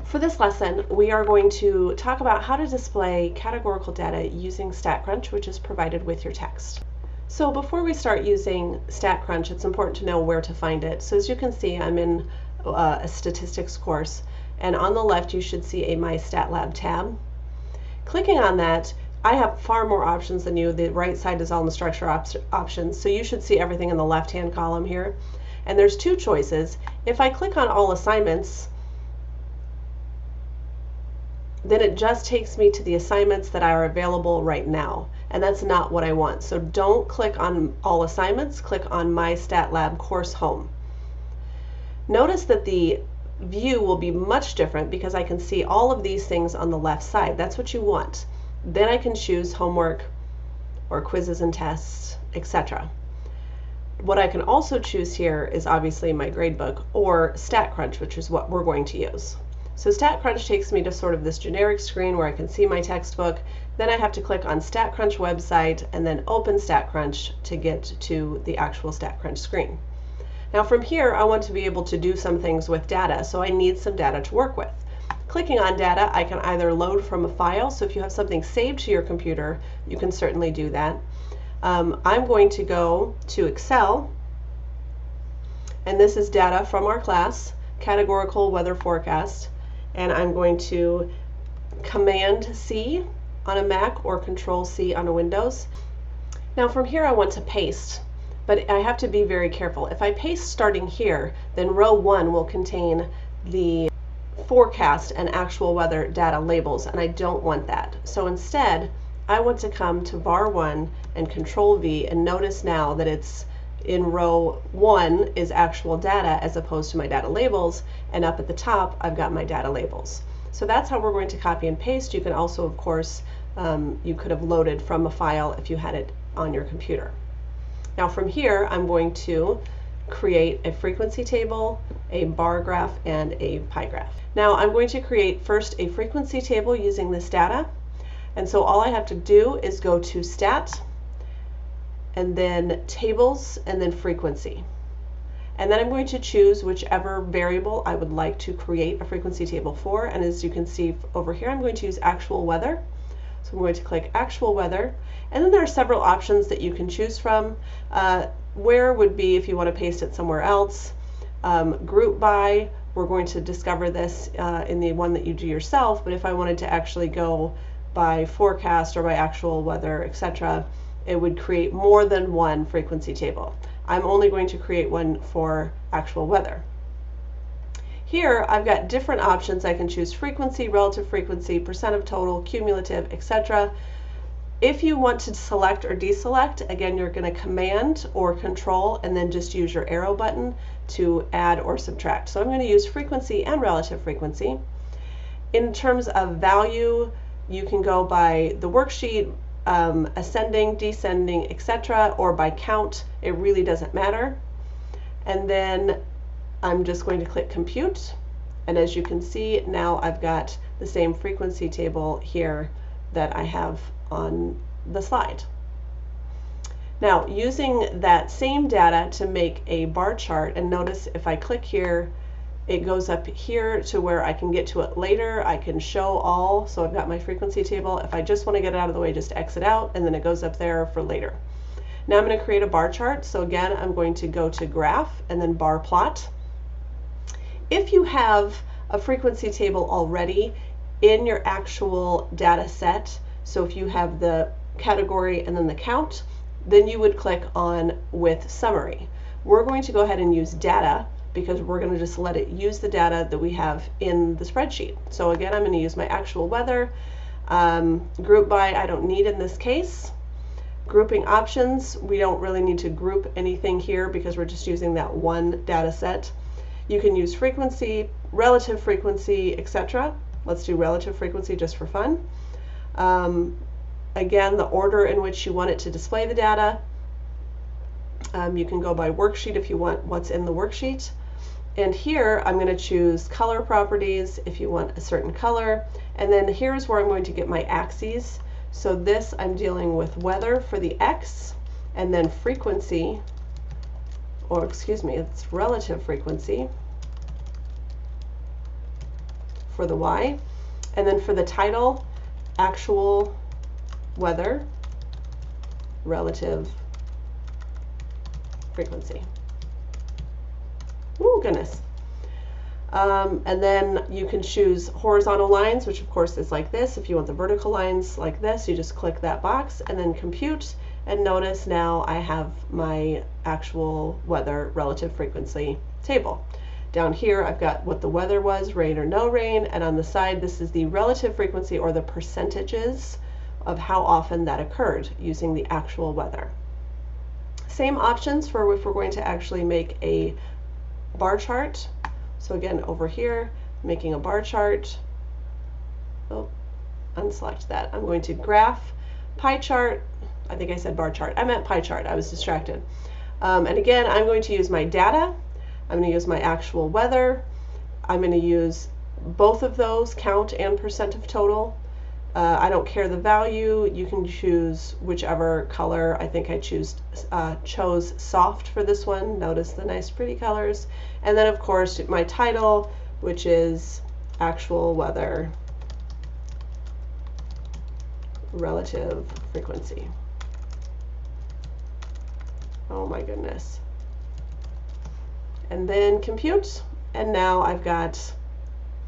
For this lesson, we are going to talk about how to display categorical data using StatCrunch, which is provided with your text. So before we start using StatCrunch, it's important to know where to find it. So as you can see, I'm in a statistics course, and on the left you should see a My Stat Lab tab. Clicking on that, I have far more options than you. The right side is all in the structure options, so you should see everything in the left-hand column here. And there's two choices. If I click on all assignments, then it just takes me to the assignments that are available right now, and that's not what I want. So don't click on all assignments, click on My Stat Lab Course Home. Notice that the view will be much different because I can see all of these things on the left side. That's what you want. Then I can choose homework or quizzes and tests, etc. What I can also choose here is obviously my gradebook or StatCrunch, which is what we're going to use. So StatCrunch takes me to sort of this generic screen where I can see my textbook. Then I have to click on StatCrunch website and then open StatCrunch to get to the actual StatCrunch screen. Now from here, I want to be able to do some things with data, so I need some data to work with. Clicking on data, I can either load from a file, so if you have something saved to your computer, you can certainly do that. I'm going to go to Excel, and this is data from our class, Categorical Weather Forecast. And I'm going to Command C on a Mac or Control C on a Windows. Now from here I want to paste, but I have to be very careful. If I paste starting here, then row 1 will contain the forecast and actual weather data labels, and I don't want that. So instead, I want to come to var 1 and Control V, and notice now that it's in row 1 is actual data as opposed to my data labels, and up at the top I've got my data labels. So that's how we're going to copy and paste. You can also, of course, you could have loaded from a file if you had it on your computer. Now from here I'm going to create a frequency table, a bar graph, and a pie graph. Now I'm going to create first a frequency table using this data, and so all I have to do is go to Stat, and then Tables, and then Frequency. And then I'm going to choose whichever variable I would like to create a frequency table for, and as you can see over here, I'm going to use actual weather. So I'm going to click actual weather, and then there are several options that you can choose from. Where would be if you want to paste it somewhere else. Group by, we're going to discover this in the one that you do yourself, but if I wanted to actually go by forecast or by actual weather, etc., it would create more than one frequency table. I'm only going to create one for actual weather. Here I've got different options. I can choose frequency, relative frequency, percent of total, cumulative, etc. If you want to select or deselect, again, you're going to Command or Control and then just use your arrow button to add or subtract. So I'm going to use frequency and relative frequency. In terms of value, you can go by the worksheet, ascending, descending, etc., or by count. It really doesn't matter. And then I'm just going to click Compute, and as you can see, now I've got the same frequency table here that I have on the slide. Now, using that same data to make a bar chart, and notice if I click here, it goes up here to where I can get to it later. I can show all, so I've got my frequency table. If I just want to get it out of the way, just exit out, and then it goes up there for later. Now I'm going to create a bar chart. So again, I'm going to go to Graph and then Bar Plot. If you have a frequency table already in your actual data set, so if you have the category and then the count, then you would click on With Summary. We're going to go ahead and use Data, because we're going to just let it use the data that we have in the spreadsheet. So again, I'm going to use my actual weather. Group by, I don't need in this case. Grouping options, we don't really need to group anything here because we're just using that one data set. You can use frequency, relative frequency, etc. Let's do relative frequency just for fun. Again, the order in which you want it to display the data. You can go by worksheet if you want what's in the worksheet. And here I'm going to choose color properties if you want a certain color. And then here's where I'm going to get my axes. So this I'm dealing with weather for the X, and then frequency, or excuse me, it's relative frequency for the Y. And then for the title, actual weather relative frequency. Oh, goodness. And then you can choose horizontal lines, which of course is like this. If you want the vertical lines like this, you just click that box and then compute. And notice now I have my actual weather relative frequency table. Down here I've got what the weather was, rain or no rain, and on the side this is the relative frequency or the percentages of how often that occurred using the actual weather. Same options for if we're going to actually make a bar chart. So again, over here, making a bar chart. Oh, unselect that. I'm going to graph, pie chart. I think I said bar chart. I meant pie chart. I was distracted. And again, I'm going to use my data. I'm going to use my actual weather. I'm going to use both of those, count and percent of total. I don't care the value. You can choose whichever color. I think I chose soft for this one. Notice the nice pretty colors. And then of course my title, which is actual weather relative frequency. Oh my goodness. And then compute, and now I've got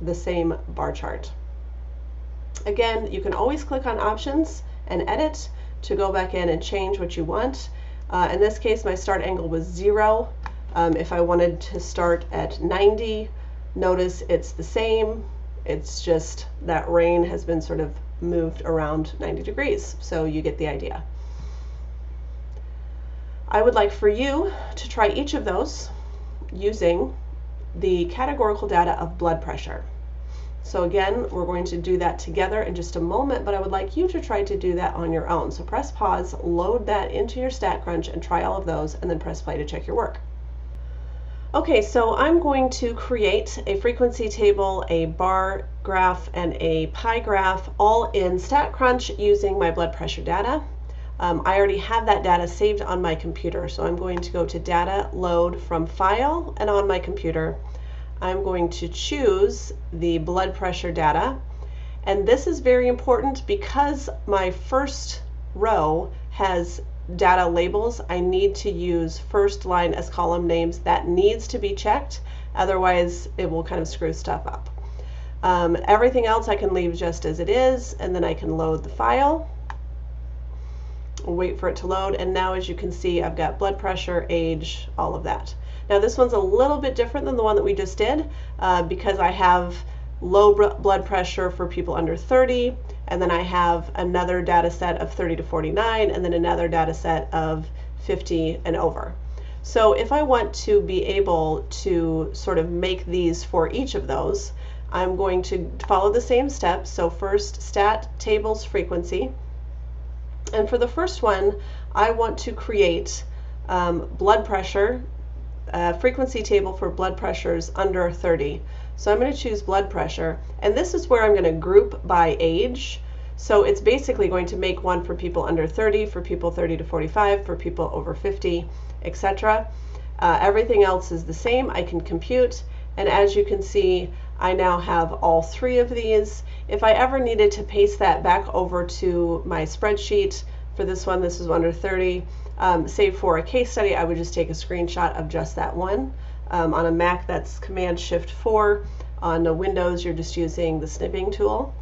the same bar chart. Again, you can always click on options and edit to go back in and change what you want. In this case, my start angle was 0. If I wanted to start at 90, notice it's the same. It's just that rain has been sort of moved around 90 degrees. So you get the idea. I would like for you to try each of those using the categorical data of blood pressure. So again, we're going to do that together in just a moment, but I would like you to try to do that on your own. So press pause, load that into your StatCrunch and try all of those, and then press play to check your work. Okay, so I'm going to create a frequency table, a bar graph, and a pie graph all in StatCrunch using my blood pressure data. I already have that data saved on my computer, so I'm going to go to Data, Load from File, and on my computer, I'm going to choose the blood pressure data. And this is very important because my first row has data labels. I need to use first line as column names. That needs to be checked, otherwise it will kind of screw stuff up. Everything else I can leave just as it is, and then I can load the file. Wait for it to load, and now as you can see I've got blood pressure, age, all of that. Now this one's a little bit different than the one that we just did because I have low blood pressure for people under 30, and then I have another data set of 30 to 49, and then another data set of 50 and over. So if I want to be able to sort of make these for each of those, I'm going to follow the same steps. So first, stat tables frequency. And for the first one, I want to create blood pressure, frequency table for blood pressures under 30. So I'm going to choose blood pressure, and this is where I'm going to group by age. So it's basically going to make one for people under 30, for people 30 to 45, for people over 50, etc. Everything else is the same. I can compute, and as you can see, I now have all three of these. If I ever needed to paste that back over to my spreadsheet, for this one, this is under 30, say for a case study, I would just take a screenshot of just that one. On a Mac, that's Command-Shift-4. On a Windows, you're just using the snipping tool.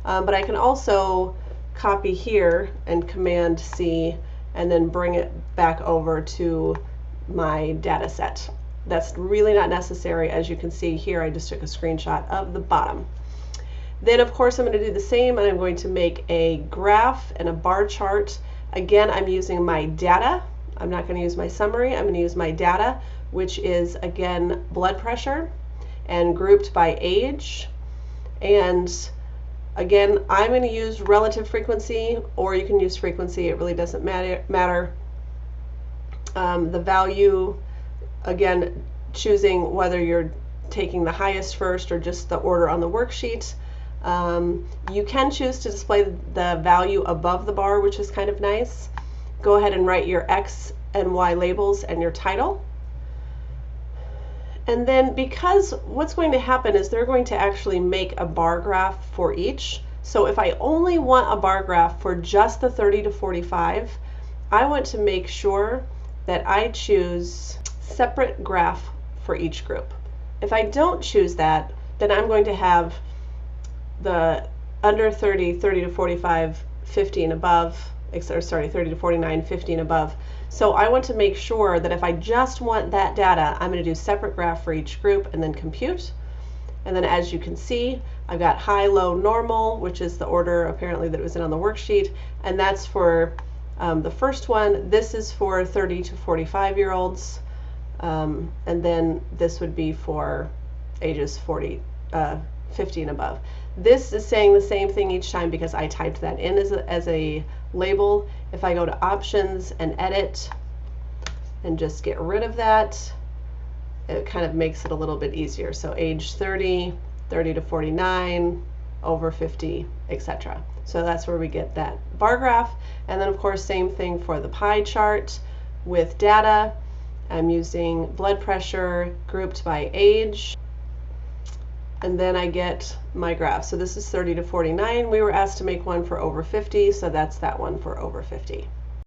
But I can also copy here and Command-C and then bring it back over to my data set. That's really not necessary. As you can see here, I just took a screenshot of the bottom. Then of course I'm going to do the same, and I'm going to make a graph and a bar chart. Again, I'm using my data. I'm not going to use my summary. I'm going to use my data, which is again blood pressure and grouped by age. And again, I'm going to use relative frequency, or you can use frequency. It really doesn't matter. The value, again, choosing whether you're taking the highest first or just the order on the worksheet. You can choose to display the value above the bar, which is kind of nice. Go ahead and write your X and Y labels and your title. And then because what's going to happen is they're going to actually make a bar graph for each. So if I only want a bar graph for just the 30 to 45, I want to make sure that I choose separate graph for each group. If I don't choose that, then I'm going to have the under 30, 30 to 45, 50 and above, or sorry, 30 to 49, 50 and above. So I want to make sure that if I just want that data, I'm going to do separate graph for each group and then compute. And then as you can see, I've got high, low, normal, which is the order apparently that it was in on the worksheet. And that's for the first one. This is for 30 to 45-year-olds. And then this would be for ages 50 and above. This is saying the same thing each time because I typed that in as a label. If I go to options and edit and just get rid of that, it kind of makes it a little bit easier. So age 30, 30 to 49, over 50, etc. So that's where we get that bar graph. And then of course, same thing for the pie chart with data. I'm using blood pressure grouped by age. And then I get my graph. So this is 30 to 49. We were asked to make one for over 50, so that's that one for over 50.